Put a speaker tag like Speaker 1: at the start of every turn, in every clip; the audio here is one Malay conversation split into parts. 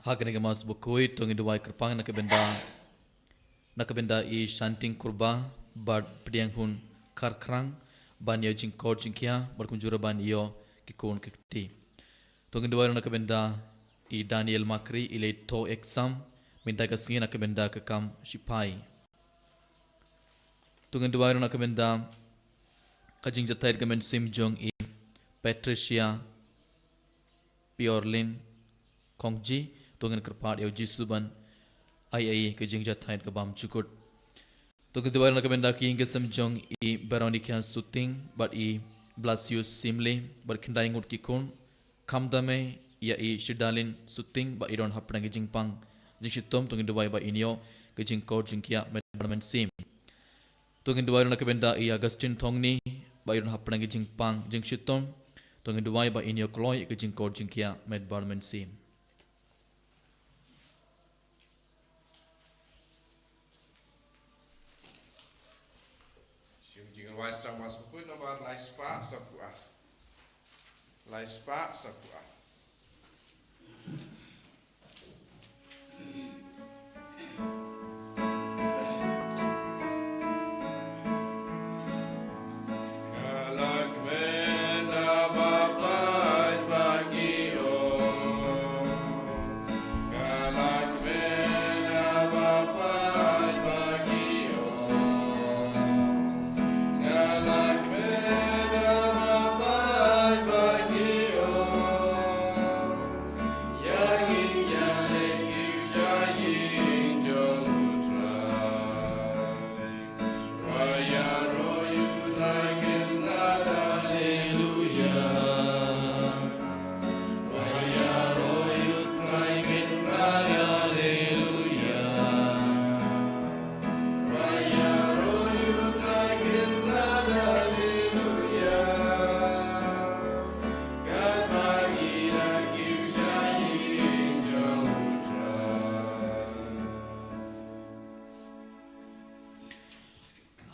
Speaker 1: Hakane ke mas bukoi tongi duwai kerpang nakabenda I shanting kurba bad pediang hun karkrang ban yo jing kor jingkia berkunjura ban yo kikon kikti. Tongi duwai nakabenda I Daniel Makri ile to exam minta kasingi nakabenda kekam shipai. Tongi duwai nakabenda kajing jatai gamen sim jong I Patricia Piorlin Kongji Tongan kerpat yo jisuban ai ke jing jatai ke bam cukut. Tongan duwai nakabenda ki inge sim jong I Veronica Suting but I Blasius Simle berkendai ngut kikun kamdame ya I Shidalin Suting but I don't hapna ke jing pang jing shitom tongan duwai ba inyo ke jing kor jing kia medman sim. Tongan duwai nakabenda I Agustin Thongni ba I don't hapna ke jing pang jing shitom tongan duwai ba inyo kloy ke jing kor jing kia medman sim.
Speaker 2: Wai sang mas bukui nomor lai spa sebuah. Lai spa sebuah.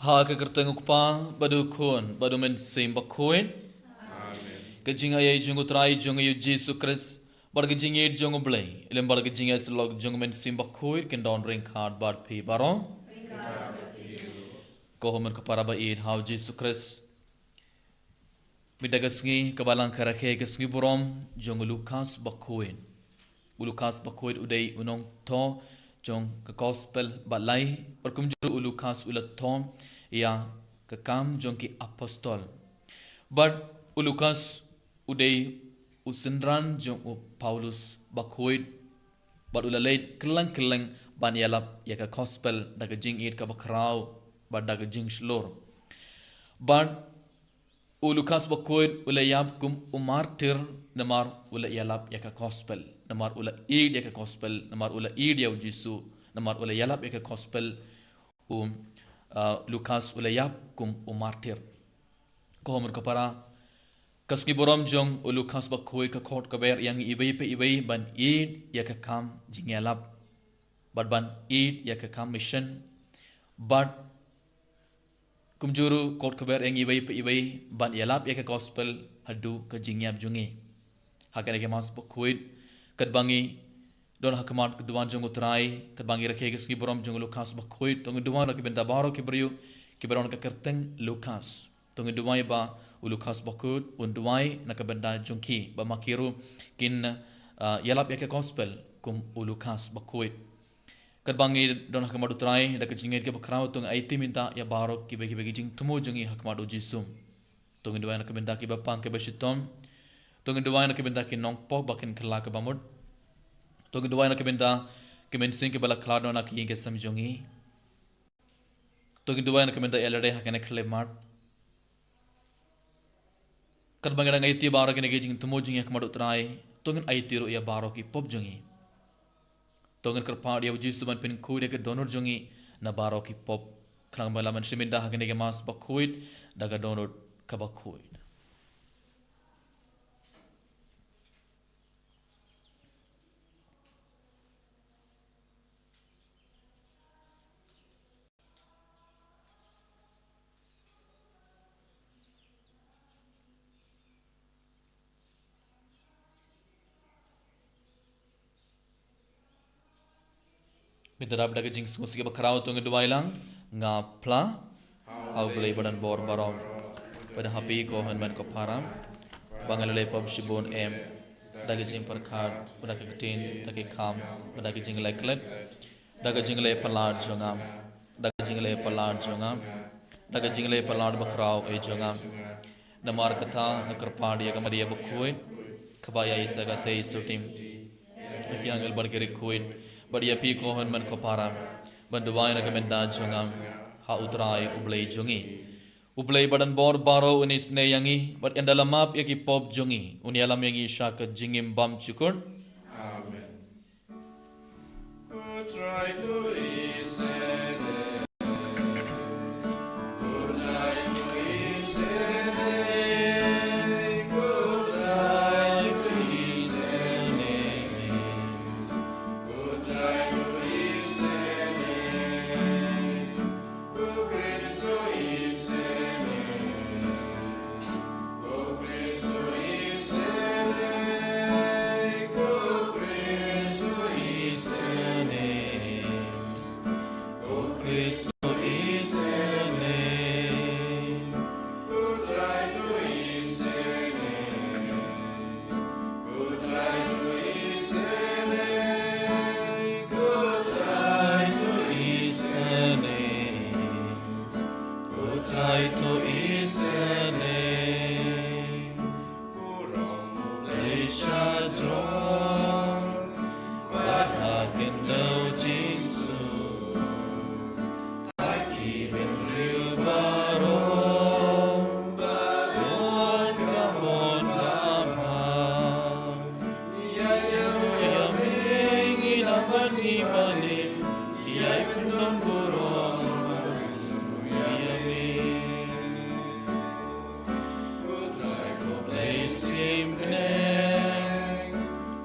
Speaker 1: Ha ke kerteng ukpa badu kun badu men sim bakuin. Kejing ayai jungu trai jungu yu Jesu Christ bar kejing yed jungu blay ilem bar kejing es log jungu men sim bakuin ken don ring card bad pi baron. Ko homer kapara ba id how Jesu Christ bidagasngi kabalang karakhe gasngi borom jungu Lukas bakuin. Lukas bakuin udai unong to jong ke gospel balai berkumjuru Lukas ulat tom ya kekam jong ki apostol. But Lukas udai usendran jong Paulus bakuin but ulalait kelang ban yalap ya ke gospel daga jing it ka bakrau but daga jing shlor. But Lukas bakuin ulayap kum umartir namar ulayalap ya ke gospel. Namar ula id ya ke gospel, namar ula id ya Jesu, namar ula yalap ya ke gospel Lukas ula yap kum martir. Ko homor kapara kaski borom jong Lukas ba khoi ka khot ka ber yang ibai pe ibai ban id ya ke kam jing yalap. Ban id ya ke kam mission. But kumjuru khot ka ber yang ibai pe ibai ban yalap ya ke gospel hadu ka jing yap jungi. Hakane ke mas ba khoi kadbangi don hakamat keduan jong utrai kadbangi rakhe kaski borom jong Lukas ba khoi tong duan rak benda baro ke beriu ke beron ka kerteng Lukas tong duai ba Lukas ba khoi un duai nak benda jongki ba makiru kin yalap ya ke gospel kum Lukas ba khoi kadbangi don hakamat utrai dak jingit ke bakrau tong aiti minta ya baro ke bagi jing tumu jongi hakamat jisum tong duai nak benda ke bapang ke basitom tong duai nak benda ke nong po bakin khala ke bamud tong duai nak benda ke mensing ke bala khala nak yin ke samjongi tong duai nak benda elade hakane khle mat kadbangi dang aiti baro ke nege jing tumu jing hakamat utrai tong aiti ro ya baro ki pop jongi tong kerpa dia uji suban pin ku de ke donor jongi na baro ki pop klang bala man shiminda hakane ke mas bakuit daga donor ka bakuit Midrab daga jing musik bakrau tu ngedua ilang ngapla au belai badan bor barom pada happy ko man ko param bangalale pub shibon em daga jing perkhat pada ketin daga kam daga jing leklet daga jing le palad jongam daga jing le palad jongam daga jing le palad bakrau e jongam namar kata ngakarpadi aga maria bukuin kabaya isaga te isutim kiangal barkere kuin badia pi ko man ko param banduai na kamenda jongam ha utrai ublei jongi ublei badan bor baro unis ne yangi but endalamap yaki pop jongi uni alam yangi shak jingim bam chukun
Speaker 2: Amen. Who try to listen, who try to listen, who try to listen, who try to listen, who Cristo listen, who Cristo listen, who Cristo listen, who Cristo listen, who try to listen, who try to listen, who try to listen,
Speaker 1: Go try to listen
Speaker 2: who wrong
Speaker 1: Leisha John But I can know Jesus I keep in real baro Baron Gamon Baba Yaming inaban ibalim Iyay kundong burong Yamin
Speaker 2: who try to
Speaker 1: Place him neng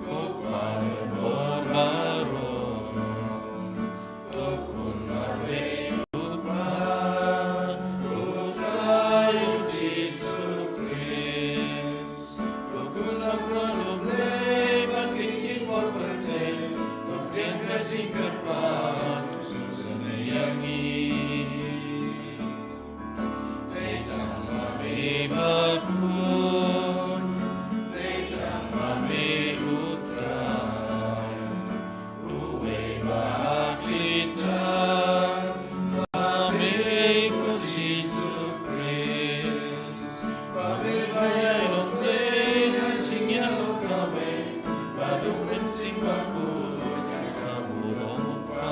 Speaker 1: Kukman or baron Kukun marbe kukman Kutayo Jesu Christ Kukun ang play Bakit wapatay Tukriang kajing karpat Susanayangi Letang mami bakun Letang mami utray Uwe bakita Mami ko Jesu Christ Mami bayay long play Haching yalo kami Badong bensing bakun Kaburong pa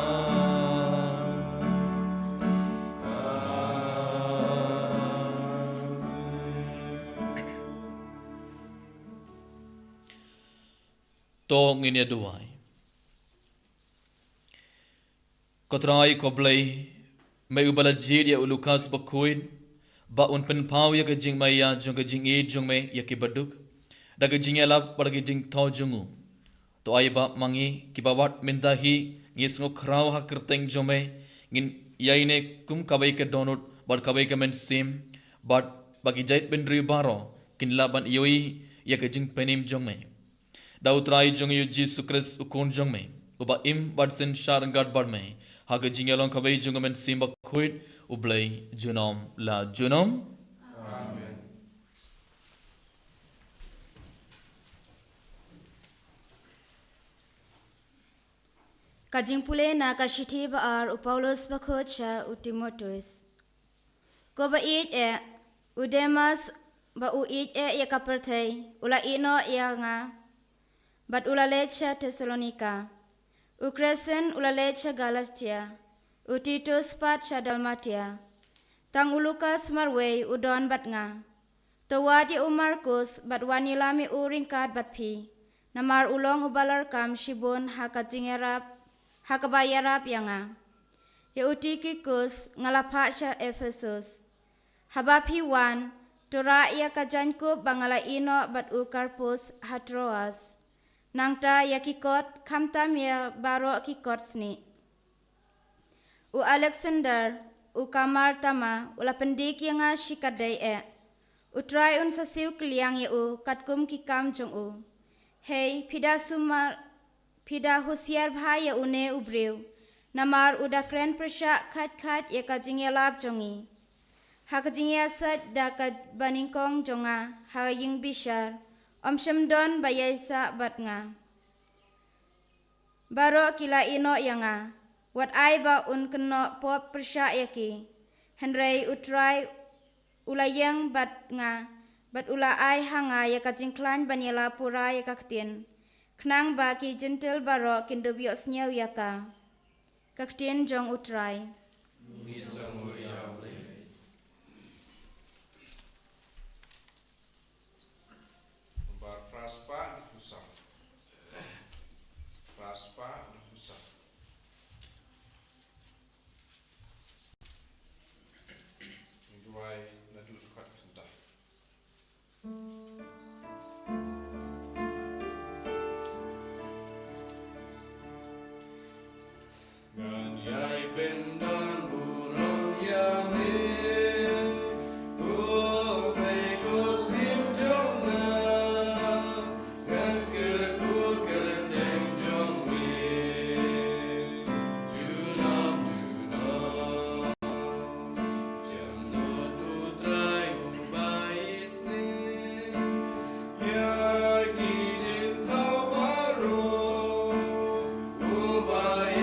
Speaker 1: Tong ini duai. Kotrai koblai mai ubala jid ya ulukas bakuin ba un pen pau ya kajing maya jong kajing e jong me ya ki baduk da kajing ya lap par kajing tho jungu to ai ba mangi ki bawat minda hi ngis ngo krau ha kerteng jong me ngin yaine kum kabai ke donut bar kabai ke men sim but bagi jait ben ri baro kin laban yoi ya kajing penim jong me da utrai jong yu Jesu Christ ukun jong me uba im badsen sharangat bad me ha kajing ya long kabai jong men sim ba khuit ublai junom la junom
Speaker 2: Amen.
Speaker 3: Kajing pule na kashiti ba ar Upaulos ba kocha Utimotus. Ko ba it Udemas ba u it ya kapertay ula ino ya nga bat ula lecha Thessalonika. Ukresen ula lecha Galatia. Utitus pat cha Dalmatia. Tang ulukas marway udon bat nga. Tawadi Marcus bat wanilami uringkat bat pi. Namar ulong ubalar kam shibon hakabayarap yanga. Ya utikikus ngalapa siya Ephesus. Habapi wan, tura ya kajanko bangala ino bat ukarpus hatroas. Nangta ya kikot kamtam ya baro kikot sni. U Alexander, u kamar tama, ula pendik yanga shikaday Utray un sa siw kliang ya katkum kikam jong Hey, pida husiar bhai ya une ubreu. Namar udakren persya khat ya kajingya lab jongi. Hakajingya sat da baningkong jonga haying bishar. Omshamdon bayasa batnga. Baro kila ino yanga. Wat ai ba keno pop persya yaki. Henry utrai ulayang batnga. Bat ula ai hanga ya kajingklan banyala pura ya kaktin. Knang ba ki gentle baro kindubios nyaw yaka. Kaktin jong utrai.
Speaker 2: Bar praspa dihusam. Praspa dihusam. Duai nadu dekat kentah. Nganyai bendan burung yamin, ko sim jongna, ngan kerku kerjeng jongmi, junam jam nudu trai umbais ni, ya kijin tawaro, ubai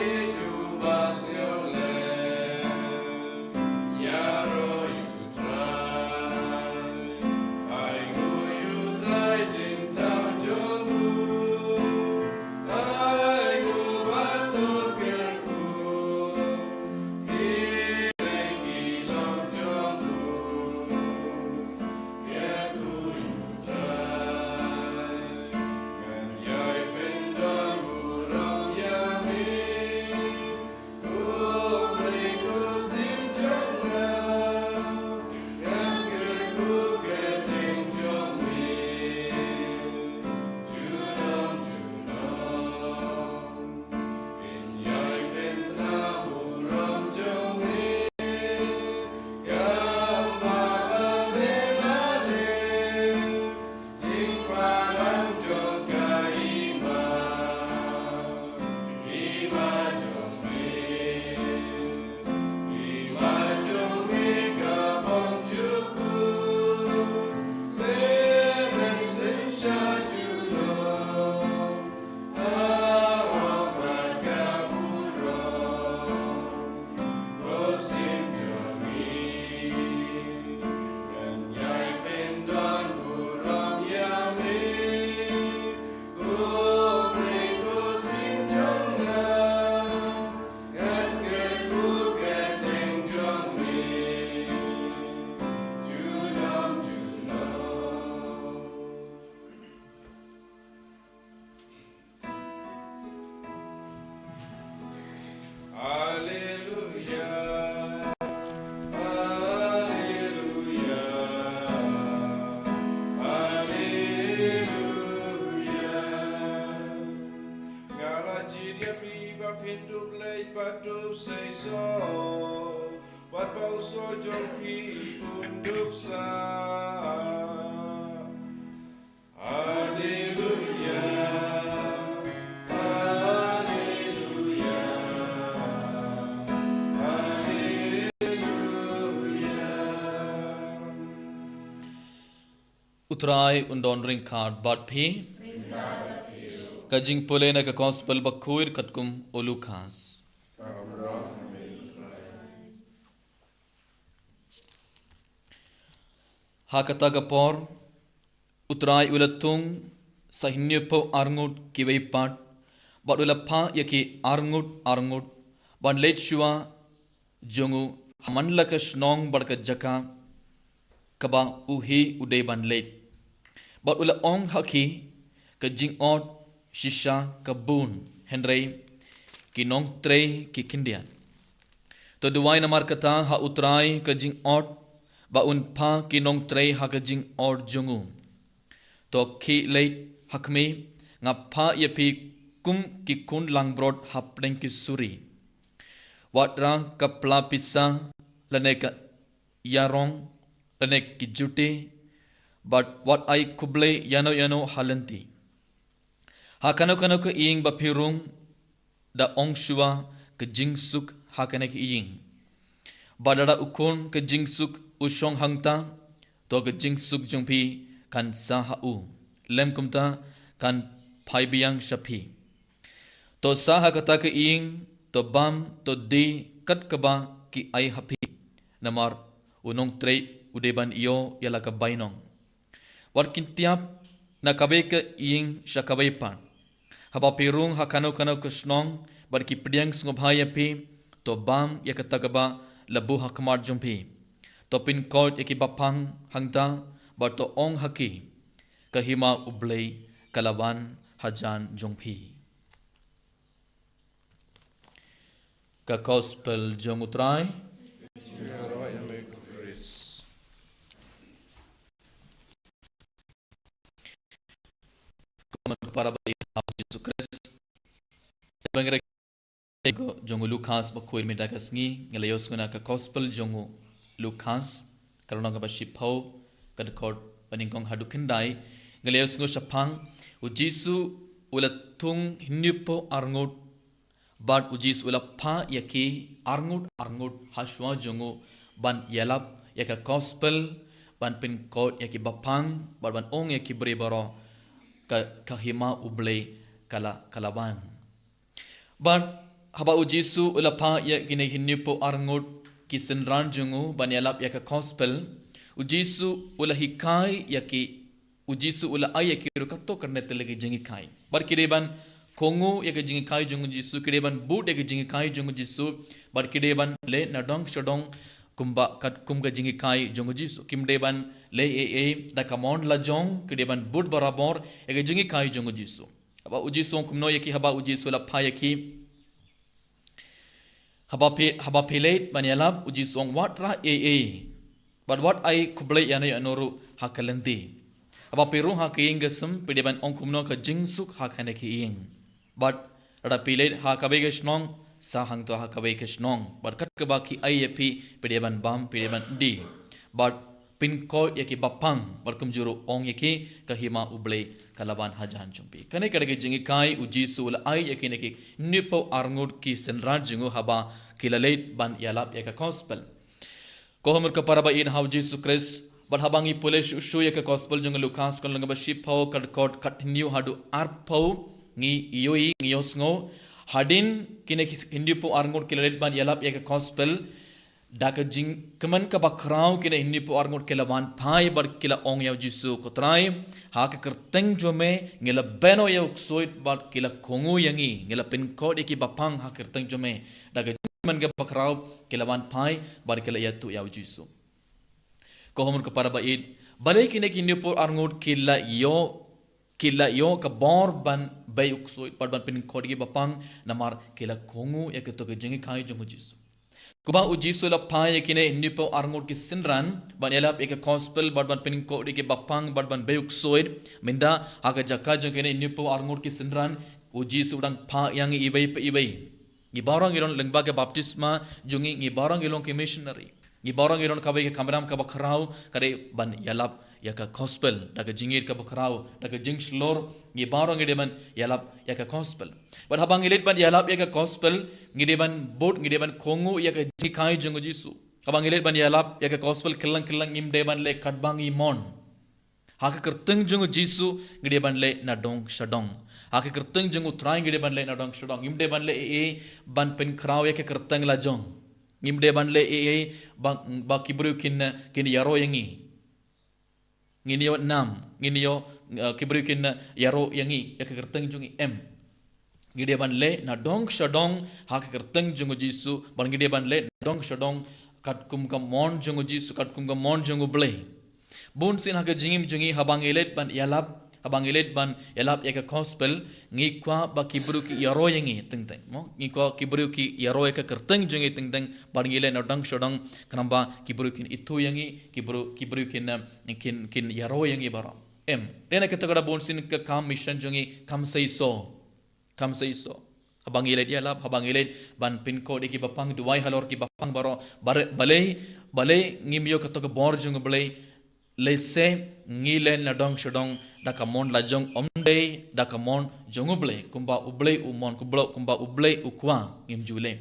Speaker 2: Patup say so, what about so joki undup sa? Hallelujah, Hallelujah, Hallelujah.
Speaker 1: Utrai undon ring card but phi kajing pole na ka gospel bakuir katkum olukas. Hakatagapor utrai ulatung sahinyepo arngut kiweipat but ulapha yaki arngut ban late shua jongu hamanlaka shnong barka jaka kaba uhi uday ban late but ula ong haki ka jingot shisha kabun henry kinong tre ki kindian to duwai namar kata ha utrai ka jingot ba un pha kinong tre ha ka jingot jongu to ki late hakme nga pha yapi kum ki kun langbrod hapneng ki suri watra kapla pisa laneka yarong lanek ki jute but what I kuble yano halanti ha kano ka ing bapirung da ong shua ke jingsuk hakane ki iying badara ukon ke jingsuk usong hangta to ke jingsuk jungpi kan sa hau lem kumta kan phai biang shapi to sa hakata ke iying to bam to di kat kaba ki ai hapi namar unong trei udeban iyo yala ka bainong war kintiap na kabe ke iying shakabai pan haba pirung hakano kano kusnong bar ki pediang sngobhaya pi to bam yakatagaba labu hakmar jumpi to pin code eki bapang hangta bar to ong haki kahima ublei kalaban hajan jumpi ka gospel jongutrai para ba Jesus Christ bangre ko jongu Lukas ba koir meta kasngi ngalayos ngana ka gospel jongu Lukas karona ga ba shipau kad kod paningkong hadukindai ngalayos ngo shapang u Jesu ulatung hinnipo arngot bad u Jesu ula pha yaki arngot haswa jongu ban yalap yaka gospel ban pin kod yaki bapang ban ong yaki brebaro kahima ublei kalaban ban haba u Jesu ulapa ya kine hinnipo arngot kisenran jungu ban yalap ya ka gospel u Jesu ulahikai yaki u Jesu ula ay yaki rukato karne telege jingi kai bar kireban kongu yaki jingi kai jungu Jesu kireban bud yaki jingi kai jungu Jesu bar kireban le nadong shodong kumba kat kumga jingi kai jungu Jesu kimdeban le da kamon la jong kideban bud barabor yaki jingi kai jungu Jesu haba u Jesu kumno yaki haba u Jesu la pa yaki haba pelet banyalap u Jesu watra but what I kuble yana anoru hakalenti haba peru haking gasum pideban ong kumno ka jingsuk hakane ki ing but rada pelet hakabe snong sahang to hakabe snong but kat ka baki IAP pideban bam pideban di but pin code yaki bapang barkum juru ong yaki kahima uble kalaban hajan jumpi kane kadege jingi kai u Jesu ul ai yaki neki nipo arngut ki senran jingu haba kilaleit ban yalap yaka gospel kohomur ka paraba in how Jesus Christ but habangi polish shu yaka gospel jingu Lukas kon langa ba shipho kad code continue hadu arpho ngi yoi ngiyosngo hadin kineki hindipo arngut kilaleit ban yalap yaka gospel daka jing keman ka bakrau kina inni po arngot kelawan phai bar kila ong ya Jesu ko trai ha ka kerteng jome ngela beno ya soit bar kila kongu yangi ngela pin code ki bapang ha kerteng jome daka man ka bakrau kelawan phai bar kila ya tu ya Jesu ko homur ka para baid bale kine ki inni po arngot kila yo ka bor ban bay soit bar ban pin code ki bapang namar kila kongu ya ke to ke jingi khai jongo Jesu kuba u Jesu la pha yakine nipo arngot ki sinran ban elap ek gospel ban pin ko de ke bapang ban beuk soid minda aga jakka jongene nipo arngot ki sinran u Jesu dang pha yang ibai ngi barang iron lengba ke baptisma jungi ngi barang ilong ke missionary ngi barang iron ka ke kameram ka bakrau kare ban yalap yaka gospel daga jingir ka bakrau daga jingslor ngi barang ideban yalap yaka gospel but habang ilit ban yalap yaka gospel ngideban bot ngideban kongu yaka jikai jungu Jesu habang ilit ban yalap yaka gospel killang imdeban le kadbang imon haka kerteng jungu Jesu ngideban le nadong shadong haka kerteng jungu trai ngideban le nadong shadong imdeban le ban pen kraw yaka kerteng la jong imdeban le ba kibru kin yaro yangi nginiyo nam nginiyo kibru kin yaro yangi yaka kerteng jungi gideban le na dong shadong hak kerteng jungu Jesu ban gideban le dong shadong katkum ka mon jungu Jesu katkum ka mon jungu ble bun sin hak jingim jungi habang elet ban yalap yaka gospel ngi kwa ba kibru ki yaro yangi teng mo ngi kwa kibru ki yaro yaka kerteng jungi teng ban gile na dong shadong kanamba kibru kin itu yangi kibru kin yaro yangi bara dena ketagada bun sin ka kam mission jungi kam say so habang ilet yalap habang ilet ban pin code ki bapang duai halor ki bapang baro balei ngimyo kato ka bor jung balei lese ngilen ladong shadong dakamon lajong omde dakamon jonguble kumba uble umon kumba uble ukwa ngimjule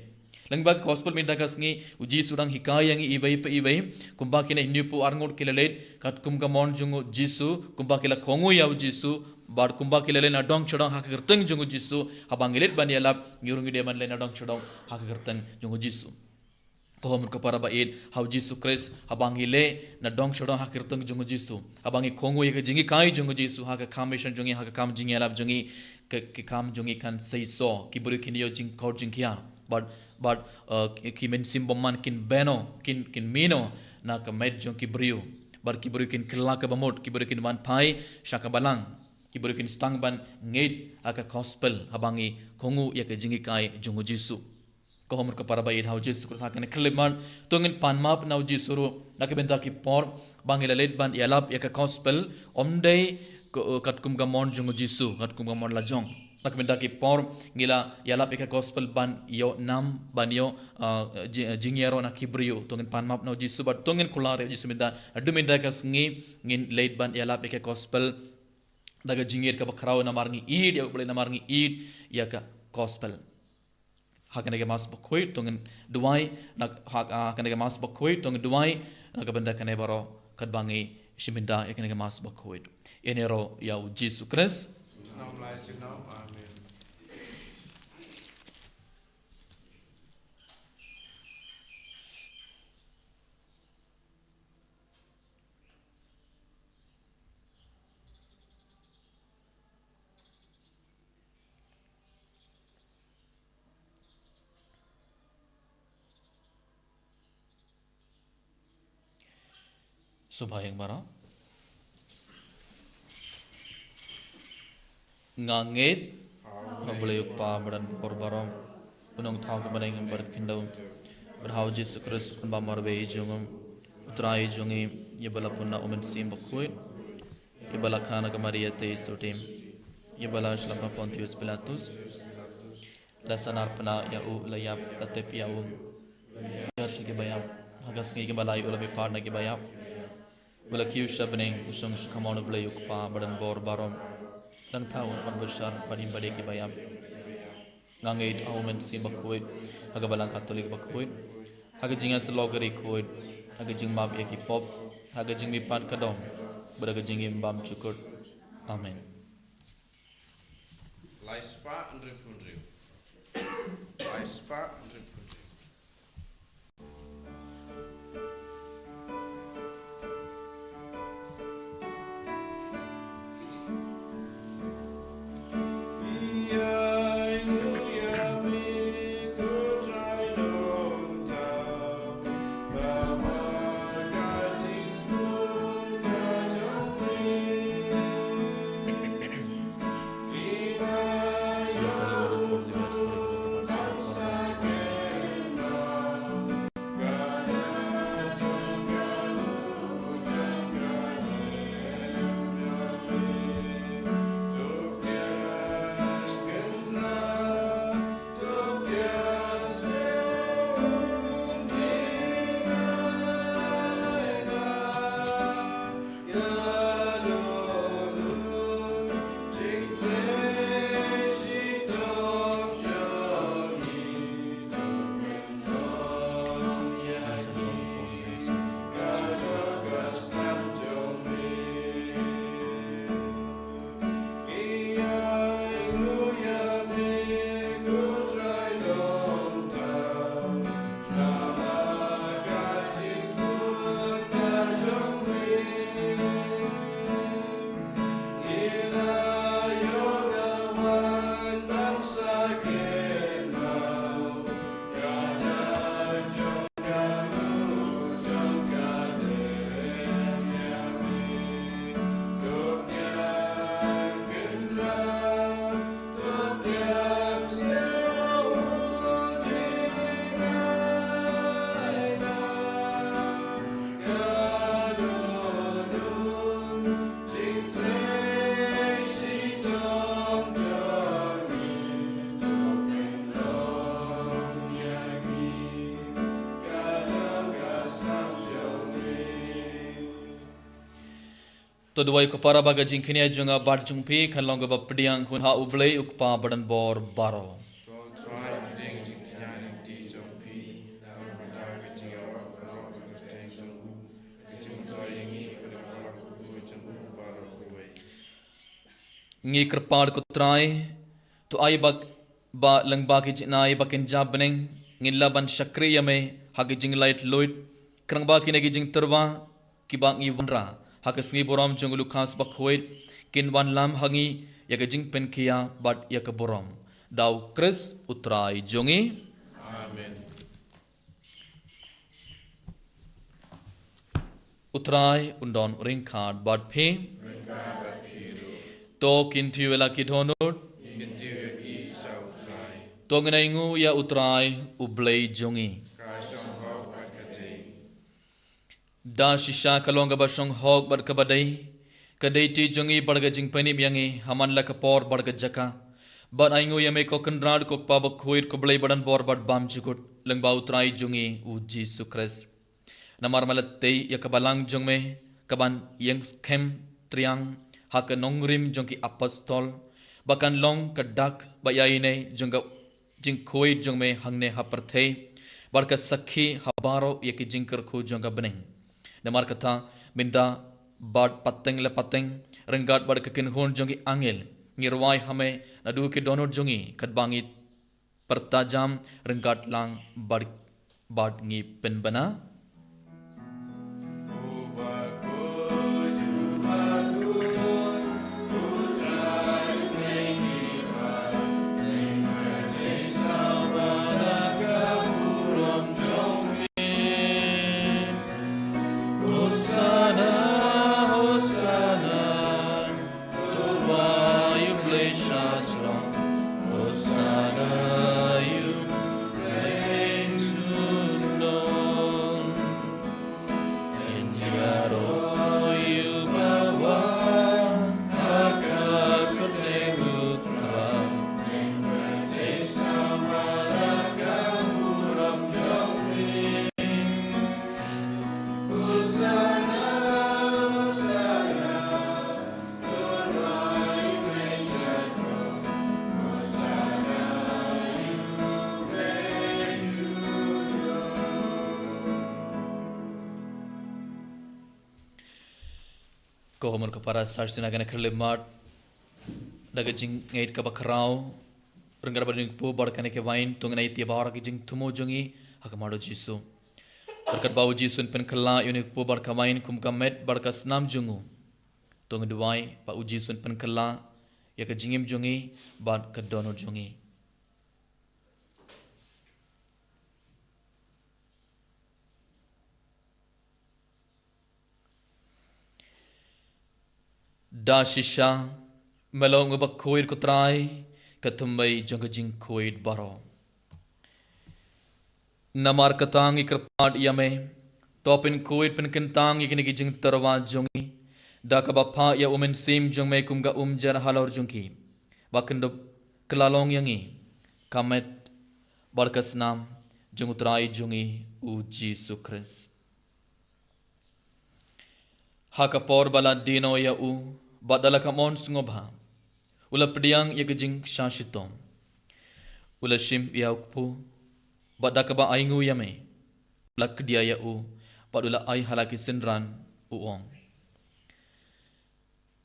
Speaker 1: langbag gospel mindakas ngi uji sudang hikayang ibai pa ibai kumba kina nipu arngot kilalet kat kumga mon jungu jisu kumba kila kongu yaw jisu bar kumba kilale na dong chodong hakagerteng jungu jisu habangilet banialap ngurungi deman le na dong chodong hakagerteng jungu jisu kohom kapara baid hau jisu kris habangile na dong chodong hakirteng jungu jisu habangi kongu ye jingi kai jungu jisu haka kamation jungi haka kam jingi alap jungi ke kam jungi kan seiso kiburu kinio jing kor jingkia but ki men simboman kin beno kin mino na ka med jung kibru bar kiburu kin killa ka bamot kiburu kin man pai shaka balang kiburu kin stang ban ngeit aka gospel habangi kongu ye ke jingi kai jungu jisu kohom ka para baid hau jisu ko hakane kliman tungin panmap nau jisu ro nakibenta ki por bangila led ban yalap ya ka gospel omdei katkum ga mon jungu jisu katkum ga mon lajong nakibenta ki por ngila yalap ya ka gospel ban yo nam ban yo jingyaro na kibrio tungin panmap nau jisu bat tungin kulare jisu minda adumenda ka sngi ngin led ban yalap ya ka gospel daga jingir ka bakraw na marngi id ya ble na marngi id ya ka gospel hakanege mas bakoi tungen duai nak hakanege mas bakoi tungen duai nak benda kane baro kadbangi shiminda hakanege mas bakoi enero ya Jesus Christ
Speaker 2: Nam lai sinam. Amen.
Speaker 1: subhayang bara ngangit boleh upa badan korbarom unong thau ke badai ngam barat kindau berhau Jesus Christ kun bamar be jungum utrai jungi yebala punna umen sim bakui yebala khana ka maria te sotim yebala shlapa Pontius Pilatus lasanar pena ya u layap latep ya u yarshi ke bayam hagas ngi ke balai ulabi parna ke bayam bala kiu shabning usung skamon blay ukpa badan bor barom lang tau man bersar padim bade ke bayam ngangait aumen sim bakui haga balang katolik bakui haga jinga slogari koi haga jing mab eki pop haga jing mi pan kadom beraga jing imbam cukur amen
Speaker 2: Lai spa and ripundri. Lai spa and ripundri.
Speaker 1: to duai ko para baga jing kini junga bat jung pi kan long ba pediang hun ha ublei ukpa badan bor baro
Speaker 2: to try ding jing yan ti jong pi da ba ga jing ya ro ga te jong jing to yangi ba ba ku jong ba ro ku wei
Speaker 1: ngi kerpad ko trai to ai bak ba lang ba ki jinai bakin jabning ngilla ban shakriya me hagi jing light loit krang ba ki nagi jing terwa ki ba ngi wanra hagi sngi boram jungulu khas bak hoit kin wan lam hangi yaga jing pen kia bat yak boram daw kris utrai jongi
Speaker 2: amen
Speaker 1: utrai undon ring card bat phe to kin thiwela ki dhonut to ngai ngu ya utrai ublei jongi da shisha kalonga basong hog bar kabadai kadai ti jongi barga jing pani yangi haman la kapor barga jaka but aingu yame ko kanrad ko pa ba khoit ko blai badan bor bad bam chukut lengba utrai jongi u jisu christ namar malate ya kabalang jongme kaban yang khem triang hak nongrim jongki apostol bakan long kadak bayaine jonga jing khoit jongme hangne haparthe barka sakhi habaro yaki jingkar khu jonga beneng namar kata minda bad pateng le pateng rengat bad kekin hon jongi angel ngirwai hame nadu ke donor jongi kadbangi pertajam rengat lang bad ngi penbana ko homon ko para sarsina gana kerle mat daga jing ngait ka bakrao rengar bading pu bar kane ke wain tungnai ti bawra ki jing thumo jongi hakamado jisu berkat bau jisun pen kala unik pu bar kamain kum kamet bar kasnam jungu tung duai pa uji sun pen kala ya ka jingim jongi bad ka dono jongi da shisha melong ba khoir ko trai ka thumbai jong jing khoid baro namar katang ikrpad yame topin khoid pen kentang ikini ki jing tarwa jongi da ka ba pha ya umen sim jong me kum ga jar halor jongki bakendo klalong yangi kamet barkas nam jong trai jongi u jisu christ hakapor bala dino ya u badala kamon sngobha ula pediang ya gejing shashitom ula shim ya ukpu badaka ba aingu yame lak dia ya u badula ai halaki sinran uong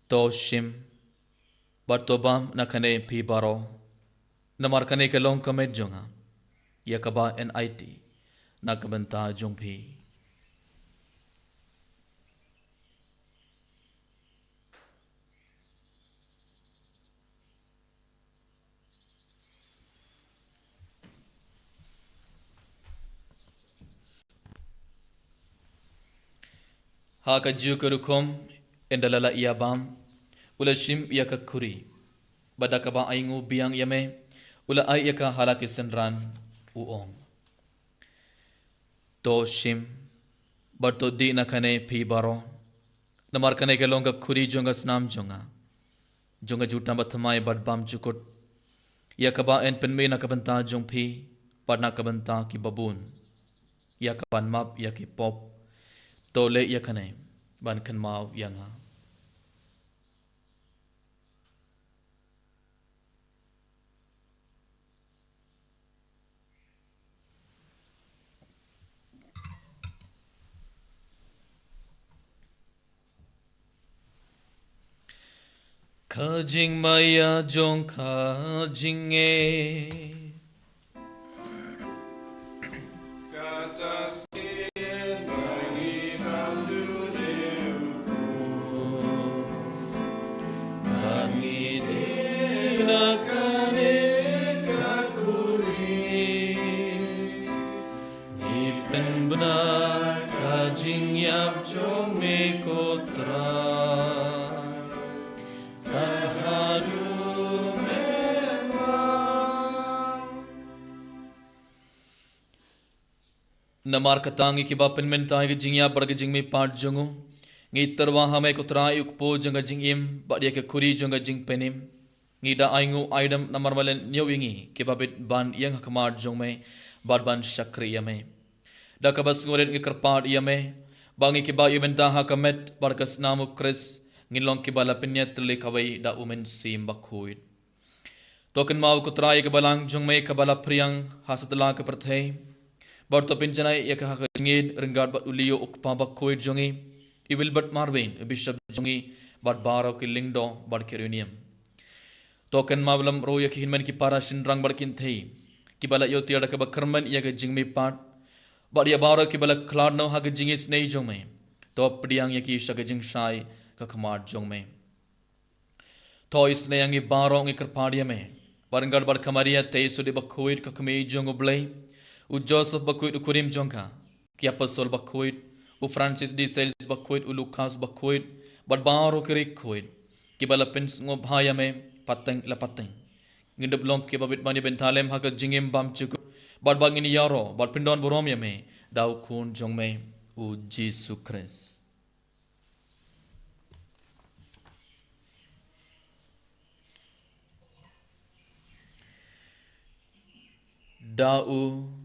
Speaker 1: to shim bartobam nakane pi baro namar kane ke long kamet jonga ya kaba NIT nakabanta jongpi haka jukurukum endalala iabam ula shim yaka kuri badaka ba aingu biang yame ula ai yaka halaki senran uong to shim barto di nakane pi baro namar kane ke longa kuri jonga snam jonga juta bathamai badbam chukut yakaba en penme nakabanta jongphi padna kabanta ki babun yakaban map yaki pop tole yakane ban kan mau yanga Kajing maya jong kajing
Speaker 2: Kata sin bagi bantu deuku
Speaker 1: Angin inakane kakuri Ipen benar kajing yap jong me kotra Namar katangi ki bapen mentai ke jingya bar ke jing me part jongo ngi terwa hame ko trai ukpo jonga jing im ba dia ke kuri jonga jing penim ngi da aingu aidam namar malen nyowingi ki babet ban yang hakmar jong me bar ban shakri yame da kabas ngoret ngi kerpad yame bangi ki ba yemen da hakamet bar kas namu kris ngi long ki bala pinyat le kawai da umen sim bakhuit token mau ko trai ke balang jong me ka bala priang hasatla ke perthei Bar to pinjanai ya ka ngin ringgad bat ulio ukpa ba khoi jongi ibil bat marwin bishop jongi bat baro ki lingdo bat kerunium token mawlam ro ya ki hinman ki para sinrang bar kin thei ki bala yo tiada ka ba karman ya ka jingmi pat bat ya baro ki bala klad no ha ka jingis nei jongme to pdiang ya ki sha ka jing sai ka khamar jongme to isne yangi baro ngi karpadia me barangad bar kamaria te sudi ba khoi ka kme jongo blai U Joseph bakuit u Kurim jongka, ki apostol bakuit, u Francis de Sales bakuit, u Lucas bakuit, barbaro kirik kuit, ki balapins ngo bhaya me pateng la pateng. Ngindep long ki babit bani bentalem haga jingim bam cukup, barbang ini yaro, barpindon borom ya me, dau kun jong me u Jesus Christ. Dau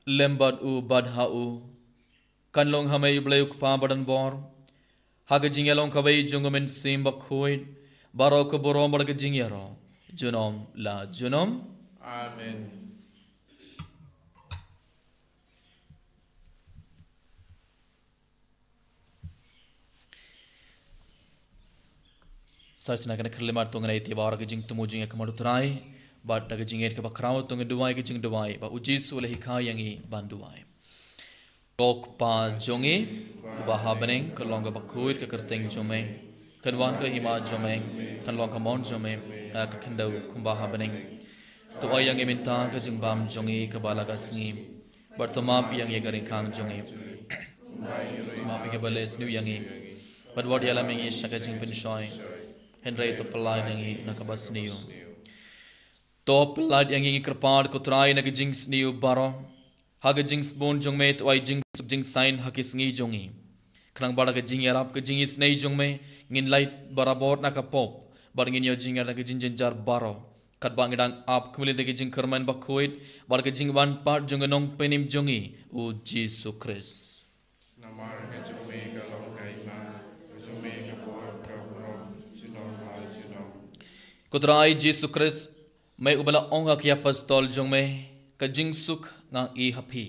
Speaker 1: lembat u badha u kanlong hamay blay ukpa badan bor haga jingyalong kaway jungumen simba khoid baro ko borom barga jingyaro junom la junom
Speaker 2: Amen.
Speaker 1: Sarchna kana khlimar tongnai ti war ga jing tumu jing akmadu trai bat daga jinget ka bakraw tong duwai ke jing duwai ba ujisu le hika yangi banduwai tok pa jongi ubaha beneng kalong ka bakuit ka kerteng jome kanwan ka hima jome kanlong ka mon jome ka khandau kumbaha beneng to ayang iminta ka jingbam jongi ka bala ka sngi bartomap yang ye garing khang jongi ma pi ke bales nu yangi but what yala mengi shaka jing pen shoy henry to palai nangi nakabas niyo Top lad yang ingi kerpad ko try na jinx niu baro haga jinx bon jong me to ai jinx sign hakis ngi jongi khnang bada ka jing yarap ka jingis nei jong me ngin light barabot na ka pop bar ngin yo jing na ka jing jar baro kat bang dang ap kmili de jing kerman ba khoit bar ka jing wan part jong nong penim jongi u Jesus Christ
Speaker 2: Namar ka jume ka long kai ma jume ka bor ka bro junom la junom
Speaker 1: ko try Jesus Christ मैं उबला ओंगा किया पस्तौल जोंग में कजिंग सुख nga I happy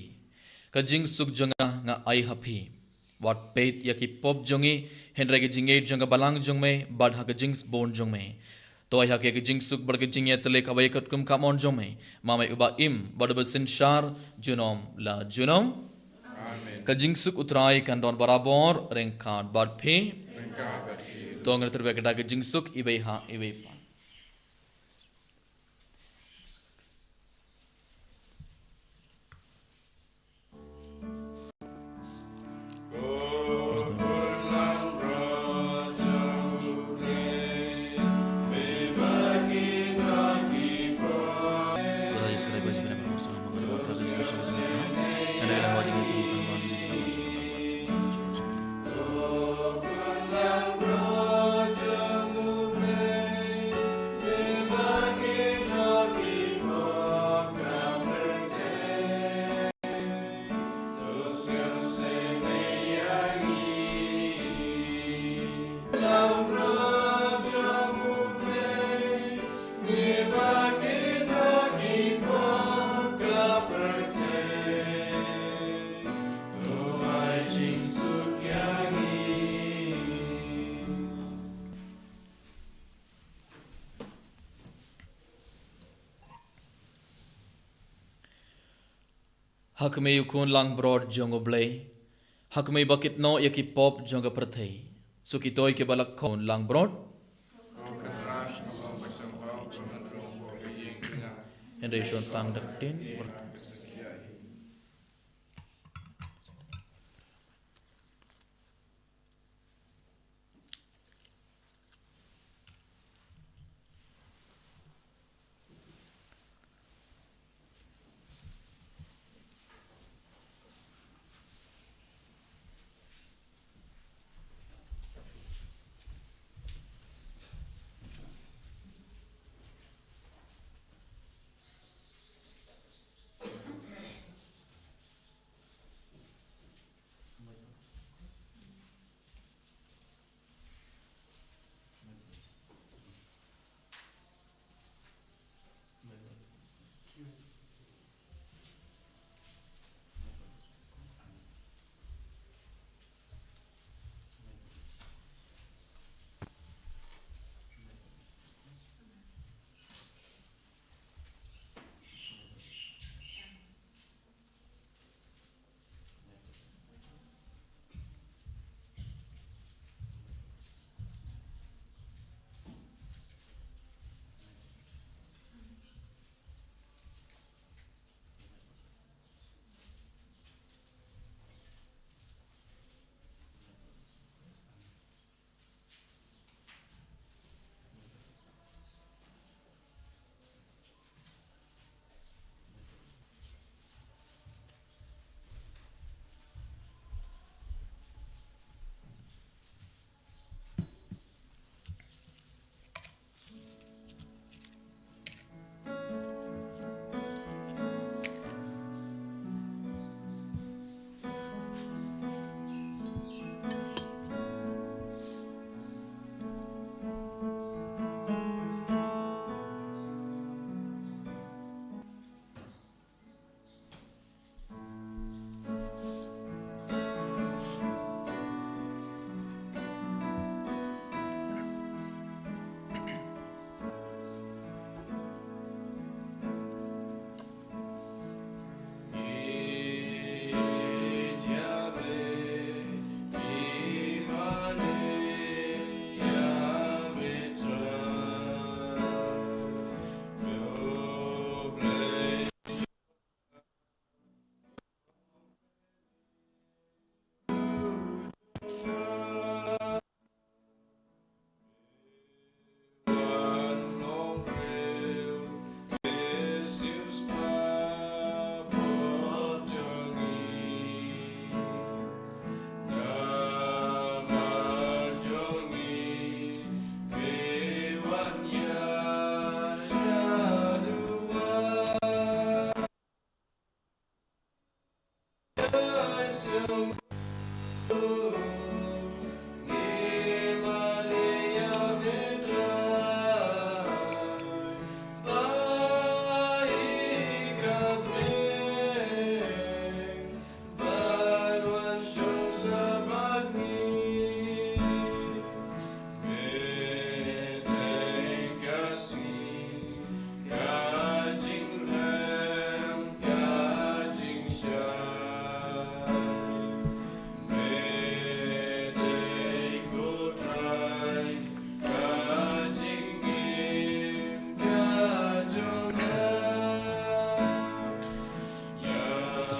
Speaker 1: kajing suk jonga nga ai happy wat pet yaki pop jongi henre ke jinge jonga balang jong me bad ha ke jings bon jong me to ai ha ke jing suk bar ke jing yet le kawai kat kum kamon jong me mama uba im bad basin shar junom la junom
Speaker 2: Amen.
Speaker 1: kajing suk utrai kan don barabor reng kan bad phe
Speaker 2: Rengka bati
Speaker 1: to ngar terbe ke da ke jing suk ibai ha ibai pa hak me yukun lang broad jongo blay hak me bakit no yaki pop jonga prathai suki toy ke balak kon lang broad Henry Sean Tang Daktin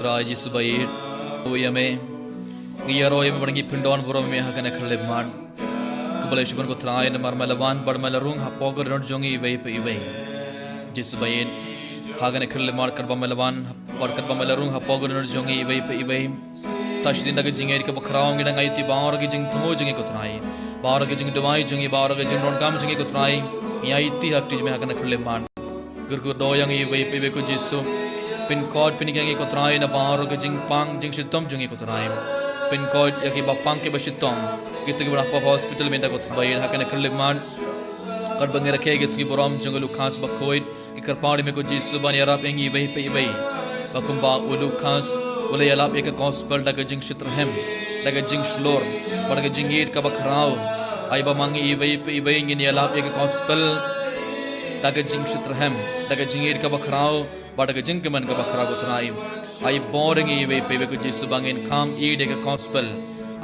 Speaker 1: Raji Subayit Uyame Giyaroy Margi Pindon Burom Hakana Kalibman Kubaleshban ko try na marmalawan Barmalarung Hapogar Jongi Way Pay Jisubayit Hagana Kalibman Karbamalawan Barkatbamalarung Hapogar Jongi Way Pay Sashin Nagajing Kabakrang and Aiti Bar Gijing Tumojing ko try Bar Gijing Dawai Jungi Bar Gijing Ron Kamjing ko try Yaiti Hakti Hakana Kalibman Gurgu Doyangi Way Pay ko Jisu Pin code pinigangi ko try na baro ke jing pang jing shitom jungi ko try pin code yaki bapang ke bashitom gitu ke berapa hospital menda ko try hakana kerleman kar bangi rakhe ke ski borom jungalu khas bakhoid ikar paudi me ko jisu ban yarap engi bai pe bai bakumba ulu khas ule yalap ek gospel daga jing shitrhem daga jing shlor daga jingir ka bakrao ai ba mangi bai pe bai ngi yalap ek gospel daga jing sutrahem daga jingir ka bakrao badaga jing keman ka bakra ko trai ai boring i we pe ko Jesu bangin kam i de ka gospel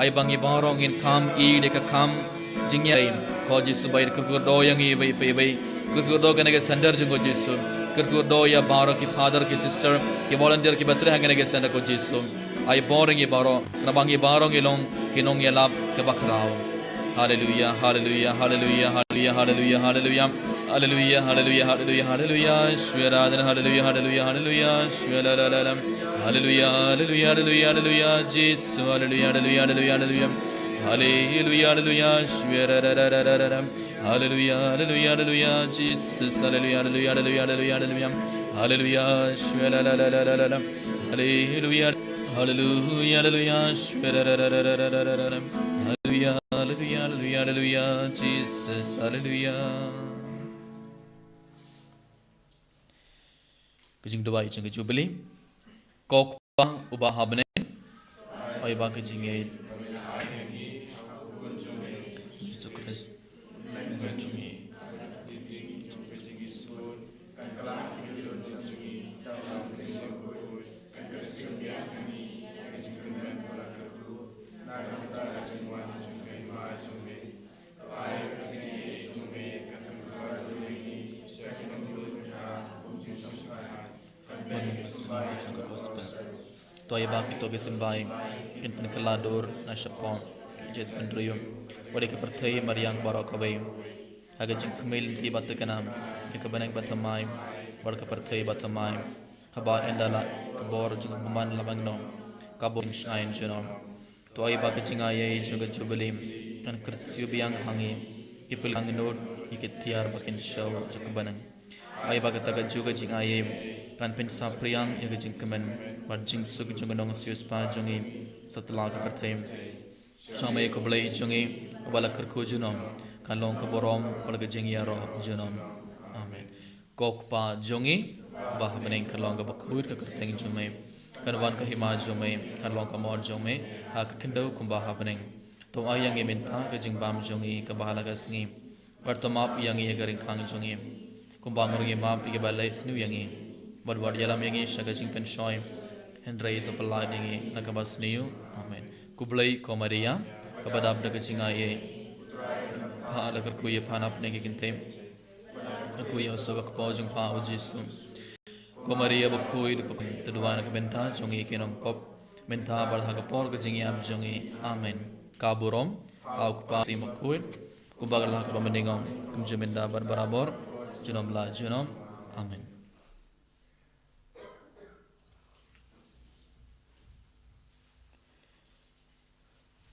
Speaker 1: ai bangi barong in kam i de ka kam jingya ko Jesu bai ko do yang i we pe ko do ka ne sender jing ko Jesu ko do ya baro ki father ki sister ki volunteer ki batre hangane ke sender ko Jesu ai boring i baro na bangi barong i long kinong ya lab ka bakrao. Hallelujah, hallelujah, hallelujah, hallelujah, hallelujah, hallelujah, hallelujah, hallelujah, hallelujah, hallelujah, Shweradhan, hallelujah, hallelujah, hallelujah, Shwelalalam, hallelujah, hallelujah, hallelujah, hallelujah, Jesus, hallelujah, hallelujah, hallelujah, hallelujah, hallelujah, hallelujah, Shweradaram, hallelujah, hallelujah, hallelujah, Jesus, hallelujah, hallelujah, hallelujah, hallelujah, hallelujah, hallelujah, Shwelalalam, hallelujah, hallelujah, hallelujah, Shweradaram. Hallelujah, hallelujah, hallelujah, hallelujah, Jesus, hallelujah. Kejing doa ijeng ke Jubilee, kok pa ubah habne, ay ba kejing ay, Yesus Kristus, to ay ba kito gesimbay, in penkelador na syapon, jet pendriyo, wadi kepertay mariang barakaway, aga jing kemil ti batakanam, ikabanang batamay, wad kepertay batamay, kaba endala, kabor jing buman labangno, kabo inshain junom, to ay ba kajing ayay juga Jubilee, kan kersyu biang hangi, ipilang nod, ikitiar bakin show jakabanang, ay ba kataga juga jing ayay, kan pensa priang ya jing kemen, wad jing sug jung nong sius pa jungi, setelah kepertay, samay ko belay jungi, wala kerku junom, kan long kaborom pada jing yaro junom, amen. Kok pa jungi, bah meneng kan long kabakuit kekerteng jumay, kan wan kahima jumay, kan long kamor jumay, hak kendau kumbah meneng, to ayang iminta ke jing bam jungi kabahala kasngi, pertomap yang ia garing kang jungi, kumbang ngi map ike balai snu yangi, badwad yalam yangi shaga jing penshoy, hendrai to pelai yangi nakabas niu, amen. Kublai ko Maria, kabadab daga jing aye, pa lakar kuye panap negi kinte, kuye osoga kapojung pa ujisu, ko Maria bakui duko tuduan ke benta jongi kinong pop, benta barha kapor ke jing yam jongi, amen. Kaburom, au kupa si makui, kubaglah kabameningong, kumjumenda barbarabor, junom la junom, amen.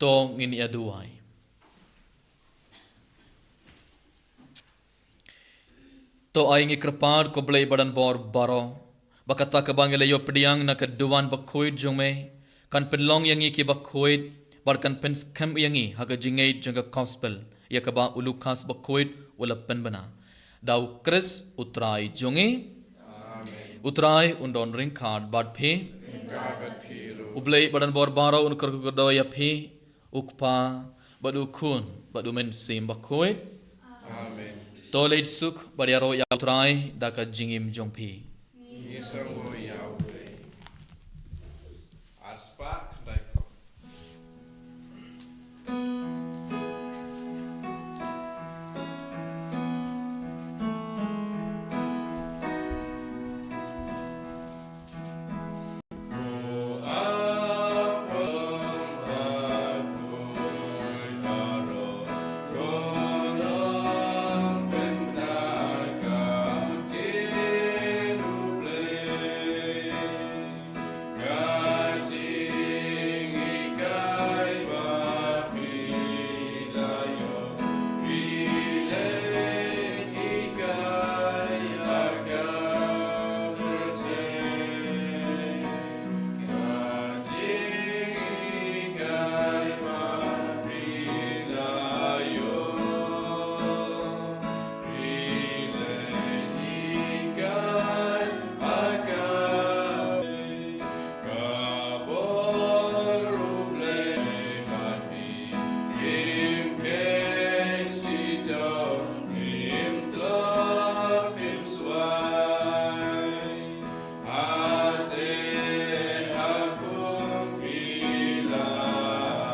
Speaker 1: To ngini aduai. To ay ngi krepar ko blay badan bor baro, bakata ka bangile yo pediang na kaduan bakuid jume, kan penlong yangi ki bakuid, barkan pen skam yangi haga jingay junga gospel, ya kaba ulukas bakuid wala penbana. Daw Chris utrai jungi, utrai undon ring card bad phe, ublay badan bor baro unkar kudo ya phe, ukpa badu kun badu men sim bakuid.
Speaker 2: Amen.
Speaker 1: Toled suk bariaro ya utrai daka jingim jongpi.
Speaker 2: Isawo Yahweh. Aspa